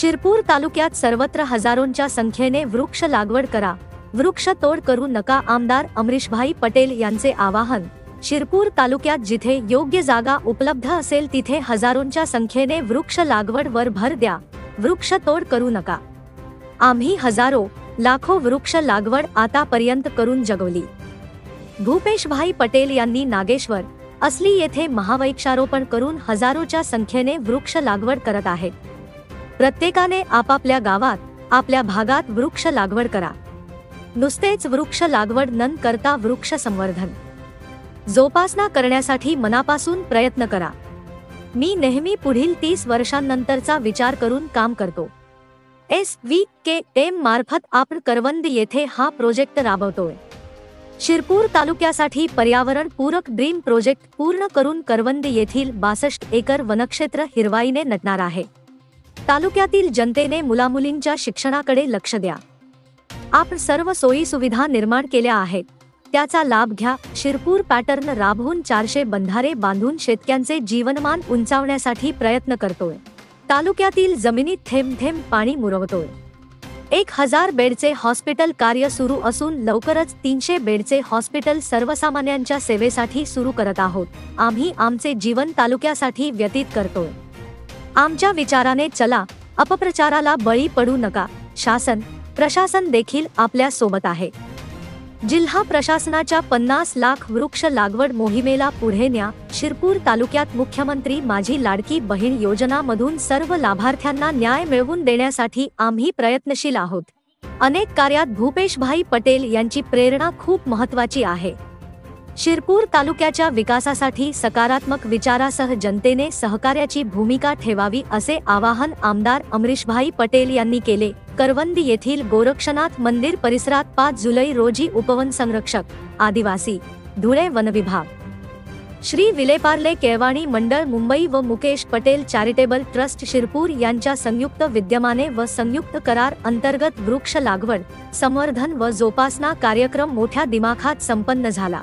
शिरपूर तालुक्यात सर्वत्र हजारोंच्या संख्येने वृक्ष लागवड करा, वृक्ष तोड करू नका. आमदार अमरीशभाई पटेल यांचे आवाहन. शिरपूर तालुक्यात जिथे योग्य जागा उपलब्ध असेल तिथे हजारोंच्या संख्येने वृक्ष लागवड वर भर द्या, वृक्ष तोड करू नका. आम्ही हजारो लाखो वृक्ष लागवड आतापर्यंत करून जगवली. भूपेशभाई पटेल यांनी नागेश्वर असली येथे महावृक्षारोपण करून हजारोच्या संख्येने वृक्ष लागवड करत आहेत. प्रत्येकाने आपापल्या गावात, आपल्या भागात वृक्ष लागवड करा. नुसतेच वृक्ष लागवड न करता वृक्ष संवर्धन जोपासना करण्यासाठी मनापासून प्रयत्न करा. मी नेहमी पुढील 30 वर्षांनंतरचा विचार करून काम करतो. SVKM मार्फत आपण करवंद येथे हा प्रोजेक्ट राबवतोय. शिरपूर तालुक्यासाठी पर्यावरण पूरक ड्रीम प्रोजेक्ट पूर्ण करून करवंद येथील 62 एकर वनक्षेत्र हिरवाईने नटणार आहे. तालुक्यातील जनतेने मुलामुलींच्या शिक्षणाकडे लक्ष द्या. आपण सर्व सोयी सुविधा निर्माण केल्या आहेत, त्याचा लाभ घ्या. शिरपूर पॅटर्न राबवून 400 बंधारे बांधून शेतकऱ्यांचे जीवनमान उंचावण्यासाठी प्रयत्न करतोय. तालुक्यातील जमिनीत थेंब थेंब पाणी मुरवतोय. 1000 बेडचे हॉस्पिटल कार्य सुरू असून लवकरच 300 बेडचे हॉस्पिटल सर्वसामान्यांच्या सेवेसाठी सुरू करत आहोत. आम्ही आमचे जीवन तालुक्यासाठी व्यतीत करतोय. आमच्या विचाराने चला, अपप्रचाराला बळी पडू नका. शासन प्रशासन देखील आपल्या सोबत आहे. जिल्हा प्रशासनाच्या 50 लाख वृक्ष लागवड मोहिमेला पुढे न्या. शिरपूर तालुक्यात मुख्यमंत्री माझी लाडकी बहीण योजनामधून सर्व लाभार्थ्यांना न्याय मिळवून देण्यासाठी आम्ही प्रयत्नशील आहोत. अनेक कार्यात भूपेशभाई पटेल यांची प्रेरणा खूप महत्त्वाची आहे. शिरपूर तालुक्याच्या विकासासाठी सकारात्मक विचारासह जनतेने सहकार्याची भूमिका ठेवावी असे आवाहन आमदार अमरीशभाई पटेल यांनी केले. करवंद येथील गोरक्षनाथ मंदिर परिसरात 5 जुलै रोजी उपवन संरक्षक आदिवासी धुळे वनविभाग, श्री विलेपार्ले केळवाणी मंडळ मुंबई व मुकेश पटेल चॅरिटेबल ट्रस्ट शिरपूर यांच्या संयुक्त विद्यमाने व संयुक्त करार अंतर्गत वृक्ष लागवड, संवर्धन व जोपासना कार्यक्रम मोठ्या दिमाखात संपन्न झाला.